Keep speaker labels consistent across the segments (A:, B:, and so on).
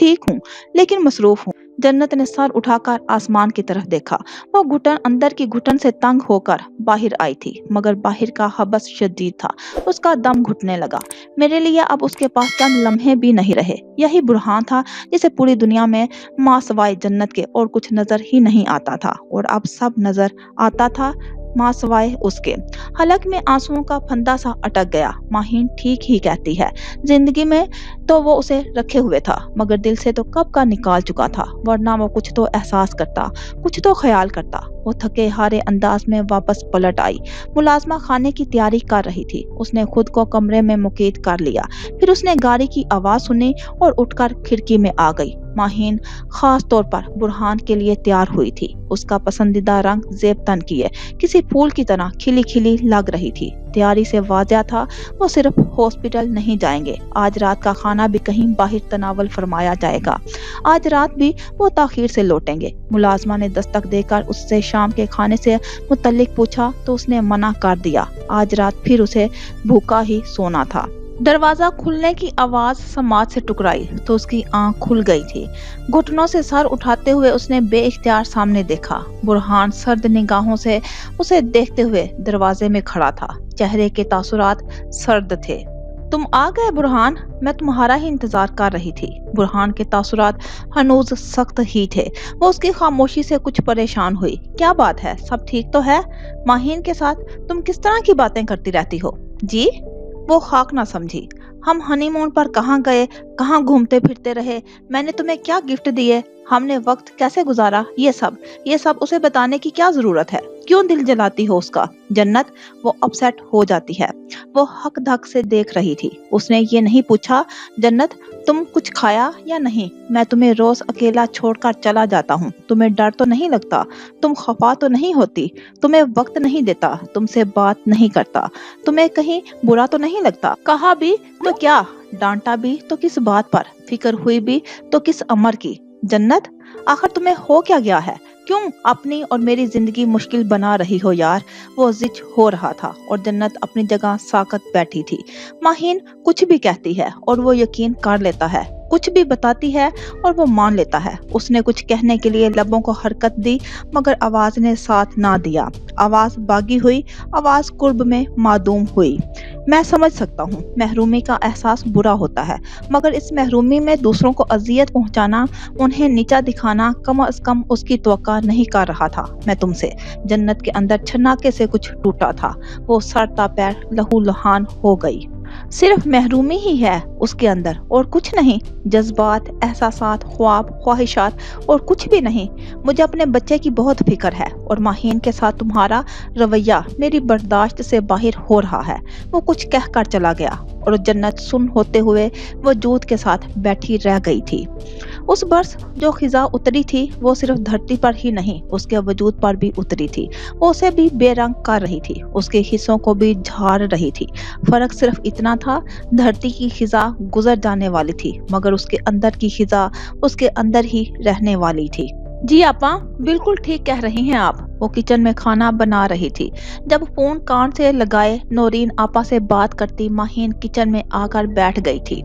A: ठीक हूँ, लेकिन मसरूफ हूँ। जन्नत ने सर उठाकर आसमान की तरफ देखा। वो घुटन अंदर की घुटन से तंग होकर बाहर आई थी, मगर बाहर का हबस शदीद था। उसका दम घुटने लगा। मेरे लिए अब उसके पास चंद लम्हे भी नहीं रहे। यही बुरहान था जिसे पूरी दुनिया में माँ सवाए जन्नत के और कुछ नजर ही नहीं आता था, और अब सब नजर आता था माँ सवाए उसके। हलक में आंसुओं का फंदा सा अटक गया। माहीन ठीक ही कहती है। जिंदगी में तो वो उसे रखे हुए था, मगर दिल से तो कब का निकाल चुका था, वरना वो कुछ तो एहसास करता, कुछ तो ख्याल करता। वो थके हारे अंदाज में वापस पलट आई। मुलाजमा खाने की तैयारी कर रही थी। उसने खुद को कमरे में मुकीद कर लिया। फिर उसने गाड़ी की आवाज सुनी और उठकर खिड़की में आ गई। माहीन खास तौर पर बुरहान के लिए तैयार हुई थी। उसका पसंदीदा रंग जेब तन किए किसी फूल की तरह खिली खिली लग रही थी। तैयारी से वाज़ेह था वो सिर्फ हॉस्पिटल नहीं जाएंगे। आज रात का खाना भी कहीं बाहर तनावल फरमाया जाएगा। आज रात भी वो ताखीर से लौटेंगे। मुलाजमा ने दस्तक देकर उससे शाम के खाने से मुतल्लिक पूछा तो उसने मना कर दिया। आज रात फिर उसे भूखा ही सोना था। दरवाजा खुलने की आवाज समाज से टकराई तो उसकी आंख खुल गई थी। घुटनों से सर उठाते हुए उसने बेइख्तियार सामने देखा। बुरहान सर्द निगाहों से उसे देखते हुए दरवाजे में खड़ा था। चेहरे के तासुरात सर्द थे। तुम आ गए बुरहान, मैं तुम्हारा ही इंतजार कर रही थी। बुरहान के तासुरात हनूज सख्त ही थे। वो उसकी खामोशी से कुछ परेशान हुई। क्या बात है, सब ठीक तो है? माहीन के साथ तुम किस तरह की बातें करती रहती हो? जी? वो खाक ना समझी। हम हनीमून पर कहाँ गए, कहाँ घूमते फिरते रहे, मैंने तुम्हें क्या गिफ्ट दिए, हमने वक्त कैसे गुजारा, ये सब उसे बताने की क्या जरूरत है? क्यों दिल जलाती हो उसका? जन्नत, वो अपसेट हो जाती है। वो हक धक से देख रही थी। उसने ये नहीं पूछा, जन्नत तुम कुछ खाया या नहीं? मैं तुम्हें रोज अकेला छोड़कर चला जाता हूँ, तुम्हें डर तो नहीं लगता? तुम खफा तो नहीं होती? तुम्हें वक्त नहीं देता, तुमसे बात नहीं करता, तुम्हें कहीं बुरा तो नहीं लगता? कहा भी तो क्या, डांटा भी तो किस बात पर, फिक्र हुई भी तो किस अमर की? जन्नत, आखिर तुम्हें हो क्या गया है? क्यों अपनी और मेरी जिंदगी मुश्किल बना रही हो यार? वो जिच हो रहा था और जन्नत अपनी जगह साकत बैठी थी। माहीन कुछ भी कहती है और वो यकीन कर लेता है, कुछ भी बताती है और वो मान लेता है। उसने कुछ कहने के लिए लबों को हरकत दी, मगर आवाज ने साथ ना दिया। आवाज बागी हुई, आवाज कुर्ब में मादूम हुई। मैं समझ सकता हूँ महरूमी का एहसास बुरा होता है, मगर इस महरूमी में दूसरों को अजियत पहुँचाना, उन्हें नीचा दिखाना कम अज कम उसकी तवक्का नहीं कर रहा था मैं तुमसे। जन्नत के अंदर छन्नाके से कुछ टूटा था। वो सर पैर लहू लुहान हो गई। सिर्फ महरूमी ही है उसके अंदर और कुछ नहीं। जज्बात, एहसासात, ख्वाब, ख्वाहिशात और कुछ भी नहीं। मुझे अपने बच्चे की बहुत फिक्र है और माहीन के साथ तुम्हारा रवैया मेरी बर्दाश्त से बाहर हो रहा है। वो कुछ कह कर चला गया और जन्नत सुन होते हुए वजूद के साथ बैठी रह गई थी। उस बरस जो खिजा उतरी थी वो सिर्फ धरती पर ही नहीं, उसके वजूद पर भी उतरी थी। वो उसे भी बेरंग कर रही थी, उसके हिस्सों को भी झाड़ रही थी। फर्क सिर्फ इतना था, धरती की खिजा गुजर जाने वाली थी, मगर उसके अंदर की खिजा उसके अंदर ही रहने वाली थी। जी आपा, बिल्कुल ठीक कह रही हैं आप। वो किचन में खाना बना रही थी। जब फोन कान से लगाए नौरीन आपा से बात करती, माहीन किचन में आकर बैठ गई थी।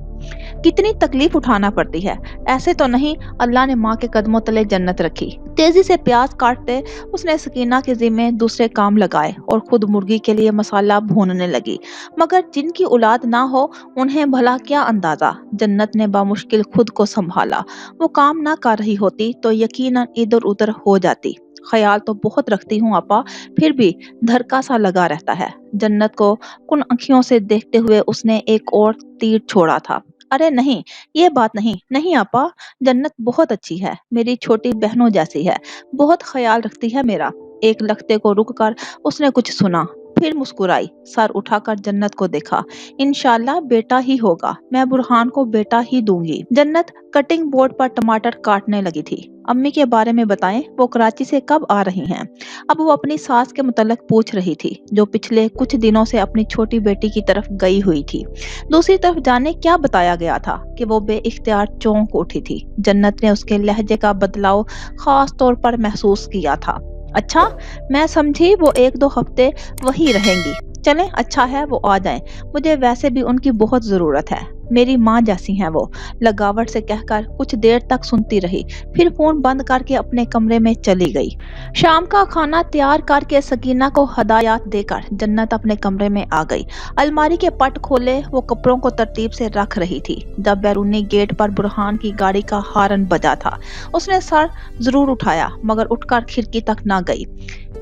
A: कितनी तकलीफ उठाना पड़ती है। ऐसे तो नहीं अल्लाह ने माँ के कदमों तले जन्नत रखी। तेजी से प्याज काटते उसने सकीना के जिम्मे दूसरे काम लगाए और खुद मुर्गी के लिए मसाला भूनने लगी। मगर जिनकी औलाद ना हो उन्हें भला क्या अंदाजा। जन्नत ने बामुश्किल खुद को संभाला। वो काम ना कर रही होती तो यकीनन इधर उधर हो जाती। ख्याल तो बहुत रखती हूँ आपा, फिर भी धरका सा लगा रहता है। जन्नत को कुन आँखियों से देखते हुए उसने एक और तीर छोड़ा था। अरे नहीं, ये बात नहीं, नहीं आपा, जन्नत बहुत अच्छी है, मेरी छोटी बहनों जैसी है, बहुत ख्याल रखती है मेरा। एक लख्ते को रुककर उसने कुछ सुना, फिर मुस्कुराई, सर उठाकर जन्नत को देखा। इंशाल्लाह बेटा ही होगा, मैं बुरहान को बेटा ही दूंगी। जन्नत कटिंग बोर्ड पर टमाटर काटने लगी थी। अम्मी के बारे में बताएं, वो कराची से कब आ रही हैं? अब वो अपनी सास के मुतल्लिक पूछ रही थी, जो पिछले कुछ दिनों से अपनी छोटी बेटी की तरफ गई हुई थी। दूसरी तरफ जाने क्या बताया गया था कि वो बेइख्तियार चौंक उठी थी। जन्नत ने उसके लहजे का बदलाव खास तौर पर महसूस किया था। अच्छा, मैं समझी वो 1-2 हफ्ते वही रहेंगी। चलें, अच्छा है वो आ जाएं। मुझे वैसे भी उनकी बहुत ज़रूरत है। मेरी माँ जैसी हैं वो, लगावट से कहकर कुछ देर तक सुनती रही, फिर फ़ोन बंद करके अपने कमरे में चली गई। शाम का खाना तैयार करके सकीना को हदायत देकर जन्नत अपने कमरे में आ गई। अलमारी के पट खोले वो कपड़ों को तरतीब से रख रही थी जब बैरूनी गेट पर बुरहान की गाड़ी का हॉर्न बजा था। उसने सर जरूर उठाया मगर उठकर खिड़की तक ना गई।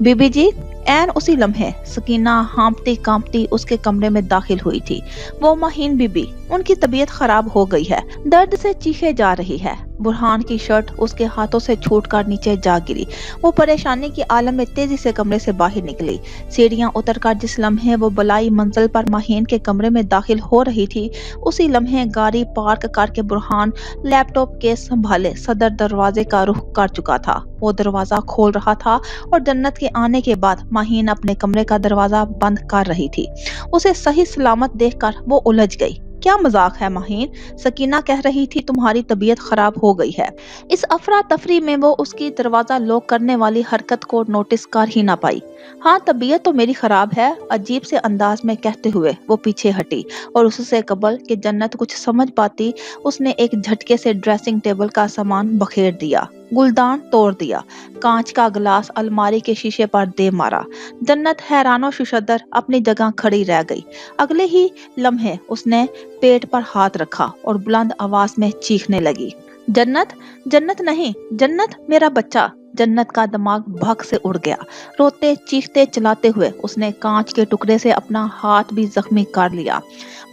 A: बीबी जी, ऐन उसी लम्हे सकीना हाँफती कांपती उसके कमरे में दाखिल हुई थी। वो माहीन बीबी, उनकी तबीयत खराब हो गई है, दर्द से चीखे जा रही है। बुरहान की शर्ट उसके हाथों से छूटकर नीचे जा गिरी। वो परेशानी के आलम में तेजी से कमरे से बाहर निकली। सीढ़ियां उतरकर जिस लम्हे वो बलाई मंजिल पर माहीन के कमरे में दाखिल हो रही थी, उसी लम्हे गाड़ी पार्क करके बुरहान लैपटॉप के संभाले सदर दरवाजे का रुख कर चुका था। वो दरवाजा खोल रहा था और जन्नत के आने के बाद माहीन अपने कमरे का दरवाजा बंद कर रही थी। उसे सही सलामत देखकर वो उलझ गई। क्या मजाक है माहीन, सकीना कह रही थी तुम्हारी तबीयत खराब हो गई है। इस अफरा तफरी में वो उसकी दरवाजा लॉक करने वाली हरकत को नोटिस कर ही ना पाई। हाँ, तबीयत तो मेरी खराब है, अजीब से अंदाज में कहते हुए वो पीछे हटी और उससे कबल कि जन्नत कुछ समझ पाती, उसने एक झटके से ड्रेसिंग टेबल का सामान बखेर दिया, गुलदान तोड़ दिया, कांच का गिलास अलमारी के शीशे पर दे मारा। जन्नत हैरानो शुशदर अपनी जगह खड़ी रह गई। अगले ही लम्हे उसने पेट पर हाथ रखा और बुलंद आवाज में चीखने लगी, जन्नत, जन्नत नहीं, जन्नत मेरा बच्चा। जन्नत का दिमाग भग से उड़ गया। रोते चीखते चलाते हुए उसने कांच के टुकड़े से अपना हाथ भी जख्मी कर लिया।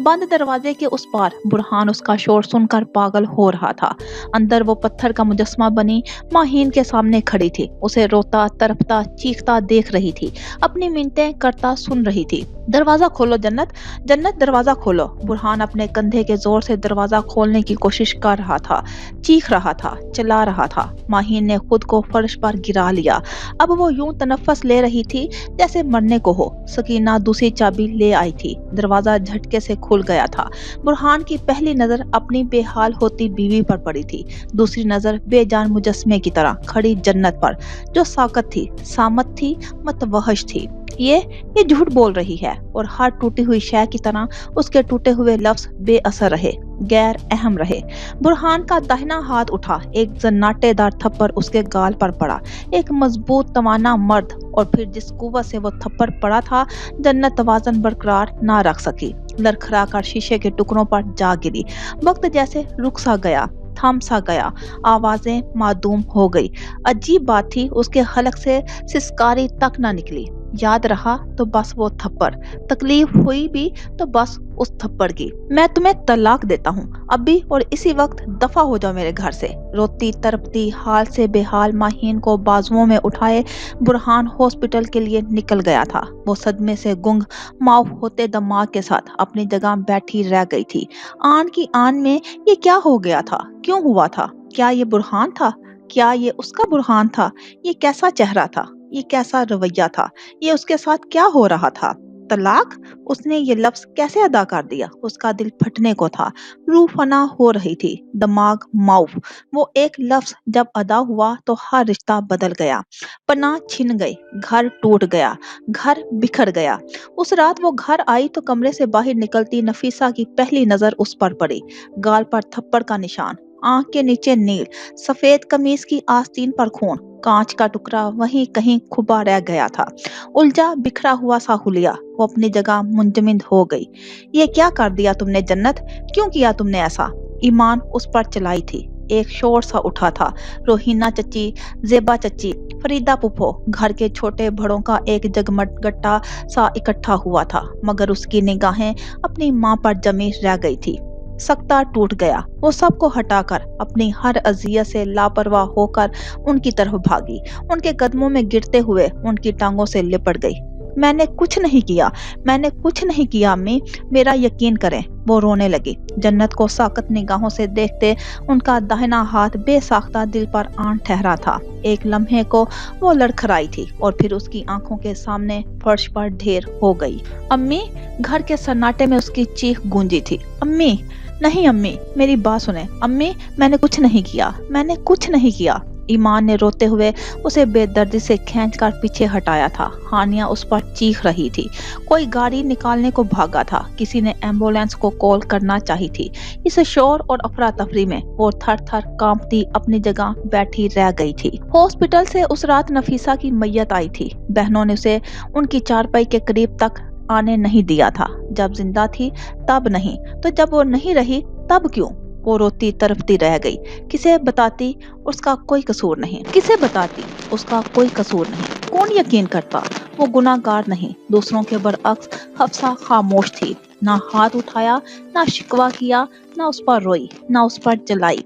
A: बंद दरवाजे के उस पार बुरहान उसका शोर सुनकर पागल हो रहा था। अंदर वो पत्थर का मुजस्मा बनी माहीन के सामने खड़ी थी। उसे रोता तड़पता चीखता देख रही थी, अपनी मिन्नतें करता सुन रही थी। दरवाजा खोलो जन्नत, जन्नत दरवाजा खोलो। बुरहान अपने कंधे के जोर से दरवाजा खोलने की कोशिश कर रहा था, चीख रहा था, चिल्ला रहा था। माहीन ने खुद को फर्श पर गिरा लिया। अब वो यूं तनफ्फस ले रही थी जैसे मरने को हो। सकीना दूसरी चाबी ले आई थी। दरवाजा झटके से खुल गया था। बुरहान की पहली नजर अपनी बेहाल होती बीवी पर पड़ी थी, दूसरी नजर बेजान मुजस्मे की तरह खड़ी जन्नत पर, जो साकत थी, सामत थी, मतवहश थी। ये झूठ बोल रही है। और हर टूटी हुई शय की तरह उसके टूटे हुए लफ्ज बेअसर रहे, गैर अहम रहे। बुरहान का दाहिना हाथ उठा, एक जन्नाटेदार थप्पड़ उसके गाल पर पड़ा। एक मजबूत तवाना मर्द, और फिर जिस कुव्वत से वो थप्पड़ पड़ा था, जन्नत तवाज़न बरकरार ना रख सकी, लड़खड़ा कर शीशे के टुकड़ों पर जा गिरी। वक्त जैसे रुक सा गया, थम सा गया, आवाजें मादूम हो गई। अजीब बात थी, उसके हलक से सिसकारी तक ना निकली। याद रहा तो बस वो थप्पड़, तकलीफ हुई भी तो बस उस थप्पड़ की। मैं तुम्हें तलाक देता हूँ अभी और इसी वक्त, दफा हो जाओ मेरे घर से। रोती तड़पती हाल से बेहाल माहीन को बाजुओं में उठाए बुरहान हॉस्पिटल के लिए निकल गया था। वो सदमे से गुंग माफ होते दिमाग के साथ अपनी जगह बैठी रह गई थी। आन की आन में ये क्या हो गया था, क्यों हुआ था? क्या ये बुरहान था? क्या ये उसका बुरहान था? ये कैसा चेहरा था? ये कैसा रवैया था? ये उसके साथ क्या हो रहा था? तलाक? उसने ये लफ्ज कैसे अदा कर दिया? उसका दिल फटने को था, रूह फना हो रही थी, दिमाग माउफ। वो एक लफ्ज जब अदा हुआ तो हर रिश्ता बदल गया, पनाह छिन गई, घर टूट गया, घर बिखर गया। उस रात वो घर आई तो कमरे से बाहर निकलती नफीसा की पहली नजर उस पर पड़ी। गाल पर थप्पड़ का निशान, आंख के नीचे नील, सफेद कमीज की आस्तीन पर खून, कांच का टुकड़ा वहीं कहीं खुबा रह गया था, उलझा बिखरा हुआ सा हुलिया। वो अपनी जगह मुंजमिद हो गई। ये क्या कर दिया तुमने जन्नत? क्यों किया तुमने ऐसा? ईमान उस पर चलाई थी। एक शोर सा उठा था। रोहिना चची, जेबा चची, फरीदा पुप्पो, घर के छोटे बड़ों का एक जगमगट्टा सा इकट्ठा हुआ था, मगर उसकी निगाहें अपनी माँ पर जमी रह गई थी। सख्ता टूट गया। वो सबको हटाकर अपनी हर अजियत से लापरवाह होकर उनकी तरफ भागी, उनके कदमों में गिरते हुए उनकी टांगों से लिपट गई। मैंने कुछ नहीं किया, मैंने कुछ नहीं किया अम्मी, मेरा यकीन करें। वो रोने लगी। जन्नत को साकत निगाहों से देखते उनका दाहिना हाथ बेसाख्ता दिल पर आन ठहरा था। एक लम्हे को वो लड़खड़ाई थी और फिर उसकी आंखों के सामने फर्श पर ढेर हो गई। अम्मी! घर के सन्नाटे में उसकी चीख गूंजी थी। अम्मी! नहीं अम्मी, मेरी बात सुने। अम्मी, मैंने कुछ नहीं किया, मैंने कुछ नहीं किया। ایمان نے روتے ہوئے اسے بے دردی سے کھینچ کر پیچھے ہٹایا تھا۔ ہانیہ اس پر چیخ رہی تھی۔ کوئی گاڑی نکالنے کو بھاگا تھا، کسی نے ایمبولینس کو کال کرنا چاہی تھی۔ اس شور اور افراتفری میں وہ تھر تھر کانپتی اپنی جگہ بیٹھی رہ گئی تھی۔ ہاسپٹل سے اس رات نفیسہ کی میت آئی تھی۔ بہنوں نے اسے ان کی چارپائی کے قریب تک آنے نہیں دیا تھا۔ جب زندہ تھی تب نہیں، تو جب وہ نہیں رہی تب کیوں؟ وہ روتی تڑپتی رہ گئی۔ کسے بتاتی اس کا کوئی قصور نہیں، کسے بتاتی اس کا کوئی قصور نہیں، کون یقین کرتا وہ گناہ گار نہیں؟ دوسروں کے برعکس حفصہ خاموش تھی، نہ ہاتھ اٹھایا، نہ شکوہ کیا، نہ اس پر روئی، نہ اس پر جلائی۔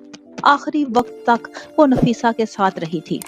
A: آخری وقت تک وہ نفیسہ کے ساتھ رہی تھی۔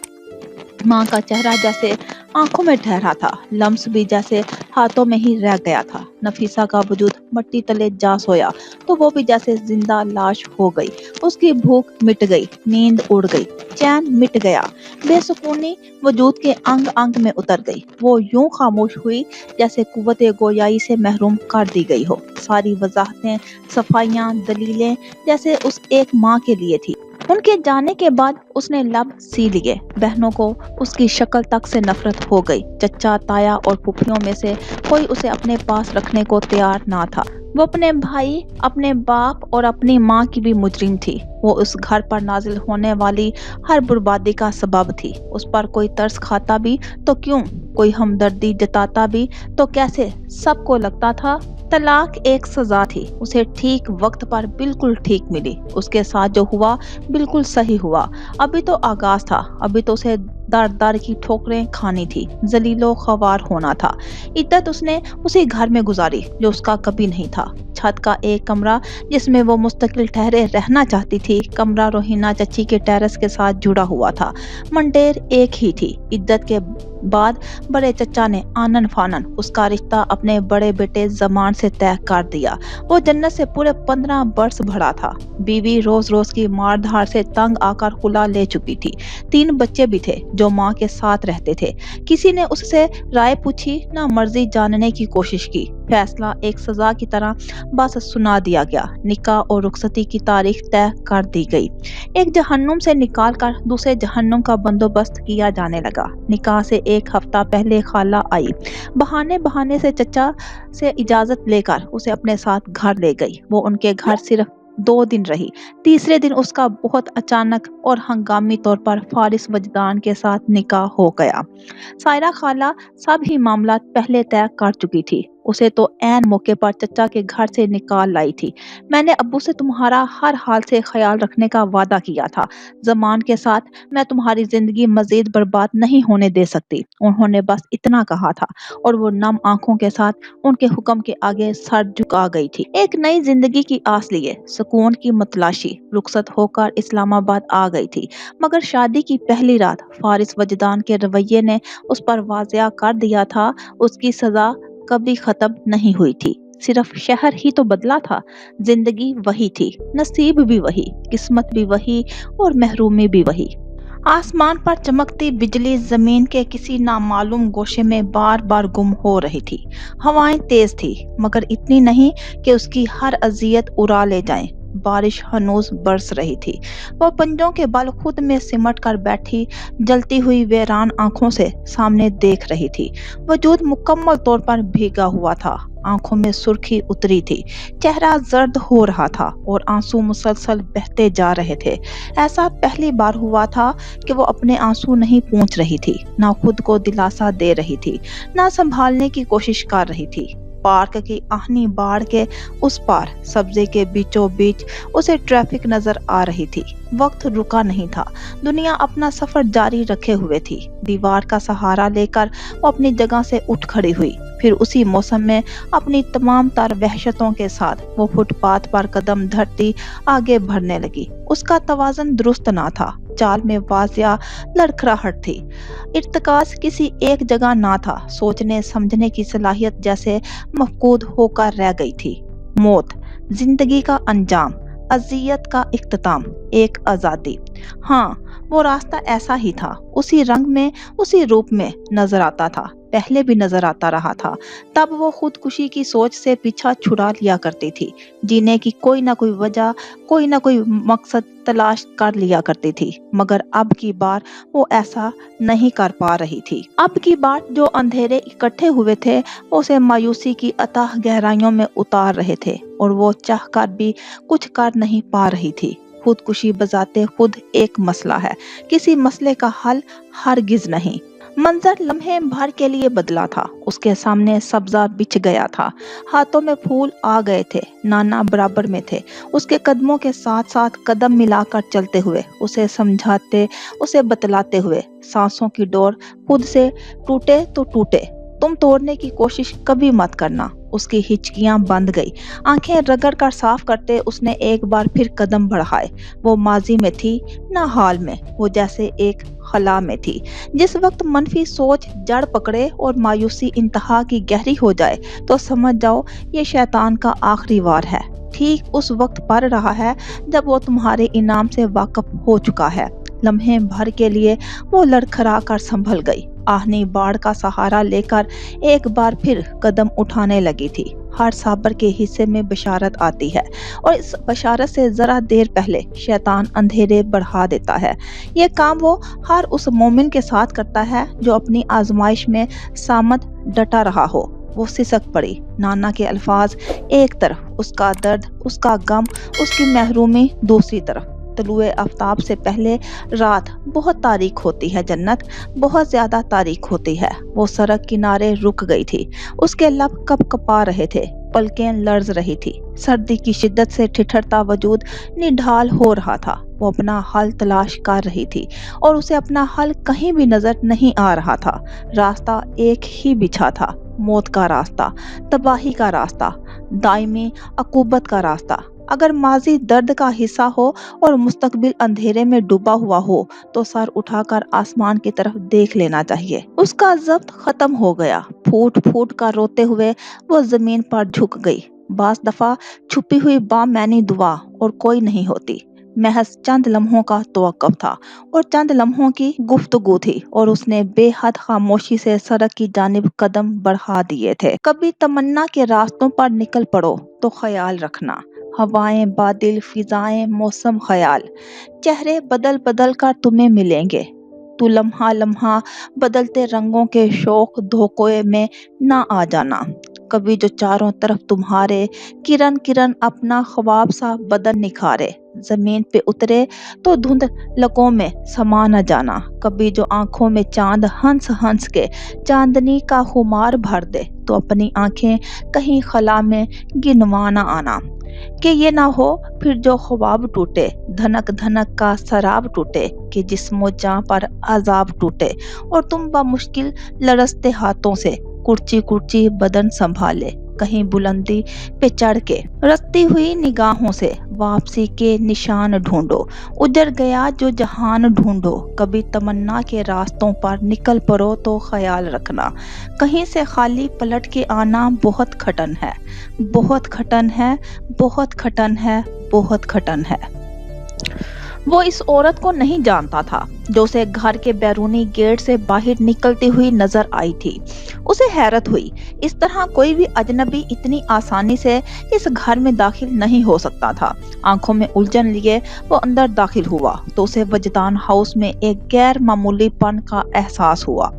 A: ماں کا چہرہ جیسے آنکھوں میں ٹھہرا تھا، لمس بھی جیسے ہاتھوں میں ہی رہ گیا تھا۔ نفیسہ کا وجود مٹی تلے جا سویا تو وہ بھی جیسے زندہ لاش ہو گئی۔ اس کی بھوک مٹ گئی، نیند اڑ گئی، چین مٹ گیا، بے سکونی وجود کے انگ انگ میں اتر گئی۔ وہ یوں خاموش ہوئی جیسے قوت گویائی سے محروم کر دی گئی ہو۔ ساری وضاحتیں، صفائیاں، دلیلیں جیسے اس ایک ماں کے لیے تھی۔ ان کے جانے کے بعد اس نے لب سی لیے۔ بہنوں کو اس کی شکل تک سے نفرت ہو گئی۔ چچا، تایا اور پھوپھیوں میں سے کوئی اسے اپنے پاس رکھنے کو تیار نہ تھا۔ وہ اپنے بھائی، اپنے باپ اور اپنی ماں کی بھی مجرم تھی۔ وہ اس گھر پر نازل ہونے والی ہر بربادی کا سبب تھی۔ اس پر کوئی ترس کھاتا بھی تو کیوں، کوئی ہمدردی جتاتا بھی تو کیسے؟ سب کو لگتا تھا طلاق ایک سزا تھی۔ اسے ٹھیک وقت پر بالکل ٹھیک ملی۔ اس کے ساتھ جو ہوا بالکل صحیح ہوا۔ ابھی تو آغاز تھا، ابھی تو اسے در در کی ٹھوکریں کھانی تھی، ذلیل و خوار ہونا تھا۔ عدت اس نے اسی گھر میں گزاری جو اس کا کبھی نہیں تھا۔ چھت کا ایک کمرہ جس میں وہ مستقل ٹھہرے رہنا چاہتی تھی، کمرہ روہینہ چچی کے ٹیرس کے ساتھ جڑا ہوا تھا۔ منڈیر ایک ہی تھی۔ عدت کے بعد بڑے چچا نے آنن فانن اس کا رشتہ اپنے بڑے بیٹے زمان سے طے کر دیا۔ وہ جنت سے پورے 15 برس بڑا تھا۔ بیوی روز روز کی مار دھار سے تنگ آ کر خلا لے چکی تھی۔ 3 بچے بھی تھے جو ماں کے ساتھ رہتے تھے۔ کسی نے اس سے رائے پوچھی نہ مرضی جاننے کی کوشش کی۔ فیصلہ ایک سزا کی طرح بس سنا دیا گیا۔ نکاح اور رخصتی کی تاریخ طے کر دی گئی۔ ایک جہنم سے نکال کر دوسرے جہنم کا بندوبست کیا جانے لگا۔ نکاح سے 1 ہفتہ پہلے خالہ آئی۔ بہانے سے چچا سے اجازت لے کر اسے اپنے ساتھ گھر لے گئی۔ وہ ان کے گھر صرف 2 دن رہی۔ تیسرے دن اس کا بہت اچانک اور ہنگامی طور پر فارغ وجدان کے ساتھ نکاح ہو گیا۔ سائرہ خالہ سب ہی معاملات پہلے طے کر چکی تھی۔ اسے تو عین موقع پر چچا کے گھر سے نکال لائی تھی۔ میں نے ابو سے تمہارا ہر حال سے خیال رکھنے کا وعدہ کیا تھا۔ زمان کے ساتھ میں تمہاری زندگی مزید برباد نہیں ہونے دے سکتی۔ انہوں نے بس اتنا کہا تھا اور وہ نم آنکھوں کے ساتھ ان کے حکم کے آگے سر جھکا گئی تھی۔ ایک نئی زندگی کی آس لیے، سکون کی متلاشی، رخصت ہو کر اسلام آباد آ گئی تھی۔ مگر شادی کی پہلی رات فارغ وجدان کے رویے نے اس پر واضح کر دیا تھا، اس کی سزا کبھی ختم نہیں ہوئی تھی، صرف شہر ہی تو بدلا تھا۔ زندگی وہی تھی، نصیب بھی وہی، قسمت بھی وہی اور محرومی بھی وہی۔ آسمان پر چمکتی بجلی زمین کے کسی نامعلوم گوشے میں بار بار گم ہو رہی تھی۔ ہوائیں تیز تھی مگر اتنی نہیں کہ اس کی ہر اذیت اڑا لے جائیں۔ بارش ہنوز برس رہی تھی۔ وہ پنجوں کے بل خود میں سمٹ کر بیٹھی جلتی ہوئی ویران آنکھوں سے سامنے دیکھ رہی تھی۔ وجود مکمل طور پر بھیگا ہوا تھا، آنکھوں میں سرخی اتری تھی، چہرہ زرد ہو رہا تھا اور آنسو مسلسل بہتے جا رہے تھے۔ ایسا پہلی بار ہوا تھا کہ وہ اپنے آنسو نہیں پونچھ رہی تھی، نہ خود کو دلاسا دے رہی تھی، نہ سنبھالنے کی کوشش کر رہی تھی۔ پارک کی آہنی باڑ کے اس پار سبزے کے بیچوں بیچ اسے ٹریفک نظر آ رہی تھی۔ وقت رکا نہیں تھا، دنیا اپنا سفر جاری رکھے ہوئے تھی۔ دیوار کا سہارا لے کر وہ اپنی جگہ سے اٹھ کھڑی ہوئی۔ پھر اسی موسم میں اپنی تمام تر وحشتوں کے ساتھ وہ فٹ پاتھ پر قدم دھرتی آگے بڑھنے لگی۔ اس کا توازن درست نہ تھا، چال میں واضح لڑکھڑاہٹ تھی، ارتکاز کسی ایک جگہ نہ تھا، سوچنے سمجھنے کی صلاحیت جیسے مفقود ہو کر رہ گئی تھی۔ موت، زندگی کا انجام، اذیت کا اختتام، ایک آزادی۔ ہاں، وہ راستہ ایسا ہی تھا، اسی رنگ میں، اسی روپ میں نظر آتا تھا۔ पहले भी नजर आता रहा था। तब वो खुदकुशी की सोच से पीछा छुड़ा लिया करती थी, जीने की कोई ना कोई वजह, कोई ना कोई मकसद तलाश कर लिया करती थी। मगर अब की बार वो ऐसा नहीं कर पा रही थी। अब की बार जो अंधेरे इकट्ठे हुए थे वो उसे मायूसी की अथाह गहराइयों में उतार रहे थे, और वो चाह कर भी कुछ कर नहीं पा रही थी। खुदकुशी बजाते खुद एक मसला है, किसी मसले का हल हरगिज नहीं। मंजर लम्हे भर के लिए बदला था। उसके सामने सब्जा बिछ गया था, हाथों में फूल आ गए थे, नाना बराबर में थे, उसके कदमों के साथ साथ कदम मिलाकर चलते हुए, उसे समझाते, उसे बतलाते हुए। सांसों की डोर खुद से टूटे तो टूटे, तुम तोड़ने की कोशिश कभी मत करना। उसकी हिचकियां बंध गई, आंखें रगड़ कर साफ करते उसने एक बार फिर कदम बढ़ाए। वो माजी में थी ना हाल में, वो जैसे एक खला में थी। जिस वक्त मनफी सोच जड़ पकड़े और मायूसी इंतहा की गहरी हो जाए तो समझ जाओ ये शैतान का आखिरी वार है। ठीक उस वक्त पड़ रहा है जब वो तुम्हारे इनाम से वाकिफ हो चुका है। लम्हे भर के लिए वो लड़खड़ा कर संभल गई, आहनी बाढ़ का सहारा लेकर एक बार फिर कदम उठाने लगी थी। हर साबर के हिस्से में बशारत आती है, और इस बशारत से जरा देर पहले शैतान अंधेरे बढ़ा देता है। ये काम वो हर उस मोमिन के साथ करता है जो अपनी आजमाइश में सामत डटा रहा हो। वो सिसक पड़ी। नाना के अल्फाज एक तरफ, उसका दर्द, उसका गम, उसकी महरूमी दूसरी तरफ। तलुए आफ्ताब से पहले रात बहुत तारीख होती है जन्नत, बहुत ज्यादा तारीख होती है। वो सड़क किनारे रुक गई थी, उसके लब कपकपा रहे थे, पलकें लर्ज रही थी। सर्दी की शिद्दत से ठिठुरता वजूद निढाल हो रहा था। वो अपना हल तलाश कर रही थी, और उसे अपना हल कहीं भी नजर नहीं आ रहा था। रास्ता एक ही बिछा था, मौत का रास्ता, तबाही का रास्ता, दायमी अकूबत का रास्ता। अगर माजी दर्द का हिस्सा हो और मुस्तकबिल अंधेरे में डूबा हुआ हो तो सर उठाकर आसमान की तरफ देख लेना चाहिए। उसका जब्त खत्म हो गया। फूट फूट कर रोते हुए वो जमीन पर झुक गई। बास दफा छुपी हुई बामैनी दुआ और कोई नहीं होती। महज चंद लम्हों का तवक्कुफ था और चंद लम्हों की गुफ्तगू थी, और उसने बेहद खामोशी से सड़क की जानिब कदम बढ़ा दिए थे। कभी तमन्ना के रास्तों पर निकल पड़ो तो ख्याल रखना, हवाएं, बादल, फिजाएं, मौसम, ख्याल, चेहरे बदल बदल कर तुम्हें मिलेंगे। तू लम्हा लम्हा बदलते रंगों के शौक धोखे में ना आ जाना। कभी जो चारों तरफ तुम्हारे किरण किरण अपना ख्वाब सा बदन निखारे, जमीन पे उतरे तो धुंध लकों में समा न जाना। कभी जो आंखों में चांद हंस हंस के चांदनी का खुमार भर दे तो अपनी आंखें कहीं खला में गिनवा न आना। कि ये ना हो फिर जो ख्वाब टूटे, धनक धनक का शराब टूटे, कि जिस्मो जां पर अजाब टूटे, और तुम बामुश्किल लरसते हाथों से कुर्ची कुर्ची बदन संभाले, कहीं बुलंदी पे चढ़ के रसती हुई निगाहों से वापसी के निशान ढूंढो। उजड़ गया जो जहान ढूंढो। कभी तमन्ना के रास्तों पर निकल पड़ो तो ख्याल रखना, कहीं से खाली पलट के आना बहुत खटन है, बहुत खटन है, बहुत खटन है, बहुत खटन है। वो इस औरत को नहीं जानता था जो उसे घर के बैरूनी गेट से बाहर निकलती हुई नजर आई थी। उसे हैरत हुई, इस तरह कोई भी अजनबी इतनी आसानी से इस घर में दाखिल नहीं हो सकता था। आंखों में उलझन लिए वो अंदर दाखिल हुआ तो उसे वजदान हाउस में एक गैर मामूलीपन का एहसास हुआ।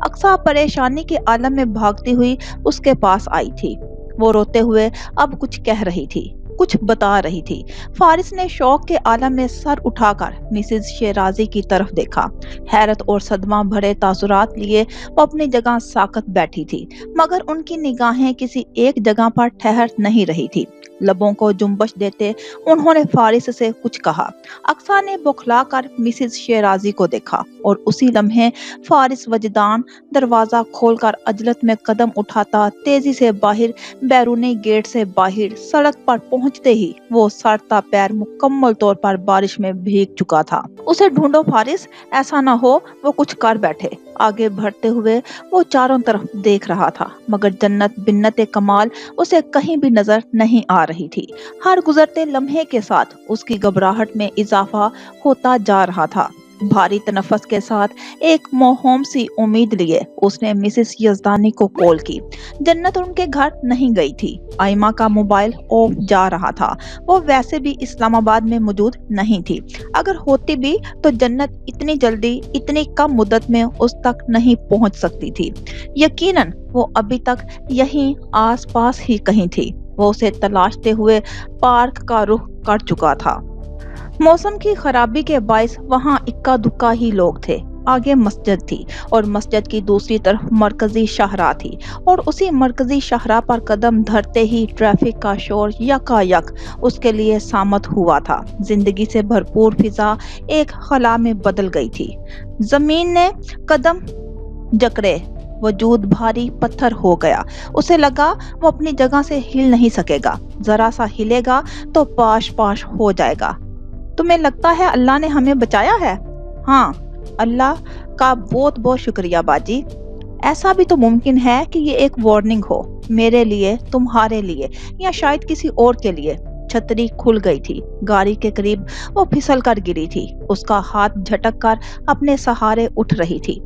A: अक्सा परेशानी के आलम में भागती हुई उसके पास आई थी। वो रोते हुए अब कुछ कह रही थी, कुछ बता रही थी। फारिस ने शौक के आलम में सर उठाकर मिसेज शेराजी की तरफ देखा। हैरत और सदमा भरे तासुरात लिए वो अपनी जगह साकत बैठी थी, मगर उनकी निगाहें किसी एक जगह पर ठहर नहीं रही थी। लबों को जुम्बश देते उन्होंने फारिस से कुछ कहा। अक्सा ने बौखलाकर मिसेज शेराजी को देखा, और उसी लम्हे फारिस वजदान दरवाजा खोलकर अजलत में कदम उठाता तेजी से बाहर बैरूनी गेट से बाहर सड़क पर पहुंचते ही वो सड़ता पैर मुकम्मल तौर पर बारिश में भीग चुका था। उसे ढूंढो फारिस, ऐसा ना हो वो कुछ कर बैठे। आगे बढ़ते हुए वो चारों तरफ देख रहा था, मगर जन्नत बिन्नत कमाल उसे कहीं भी नजर नहीं आ रही थी। हर गुजरते लम्हे के साथ उसकी घबराहट में इजाफा होता जा रहा था। भारी तनफ्फुस के साथ एक मोहम सी उम्मीद लिए उसने मिसेस यजदानी को कॉल की। जन्नत उनके घर नहीं गई थी। आयमा का मोबाइल ऑफ जा रहा था। वो वैसे भी इस्लामाबाद में मौजूद नहीं थी। अगर होती भी तो जन्नत इतनी जल्दी इतनी कम मुद्दत में उस तक नहीं पहुंच सकती थी। यकीनन वो अभी तक यहीं आसपास ही कहीं थी। वो उसे तलाशते हुए पार्क का रुख कर चुका था। मौसम की खराबी के बायस वहां इक्का दुक्का ही लोग थे। आगे मस्जिद थी और मस्जिद की दूसरी तरफ मरकजी शाहराह थी और उसी मरकजी शाहराह पर कदम धरते ही ट्रैफिक का शोर यकायक उसके लिए सामत हुआ था। जिंदगी से भरपूर फिजा एक खला में बदल गई थी। जमीन ने कदम जकड़े, वजूद भारी पत्थर हो गया। उसे लगा वो अपनी जगह से हिल नहीं सकेगा। जरा सा हिलेगा तो पाश पाश हो जाएगा। तुम्हें लगता है अल्लाह ने हमें बचाया है? हाँ, अल्लाह का बहुत बहुत शुक्रिया बाजी। ऐसा भी तो मुमकिन है कि ये एक वार्निंग हो, मेरे लिए, तुम्हारे लिए या शायद किसी और के लिए। छतरी खुल गई थी। गाड़ी के करीब वो फिसल कर गिरी थी। उसका हाथ झटक कर अपने सहारे उठ रही थी।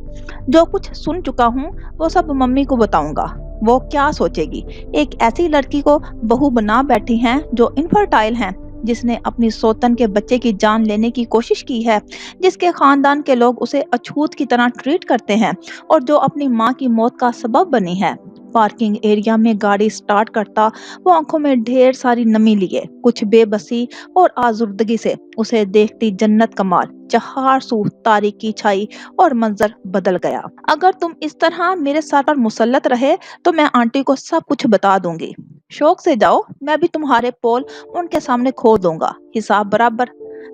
A: जो कुछ सुन चुका हूँ वो सब मम्मी को बताऊंगा। वो क्या सोचेगी? एक ऐसी लड़की को बहू बना बैठी हैं जो इनफर्टाइल हैं, जिसने अपनी सौतन के बच्चे की जान लेने की कोशिश की है, जिसके खानदान के लोग उसे अछूत की तरह ट्रीट करते हैं और जो अपनी माँ की मौत का सबब बनी है। पार्किंग एरिया में गाड़ी स्टार्ट करता वो आंखों में ढेर सारी नमी लिए कुछ बेबसी और आजुर्दगी से उसे देखती जन्नत कमाल चहार सू तारीकी छाई और मंजर बदल गया। अगर तुम इस तरह मेरे सर पर मुसल्लत रहे तो मैं आंटी को सब कुछ बता दूंगी। शौक से जाओ, मैं भी तुम्हारे पोल उनके सामने खो दूंगा, हिसाब बराबर।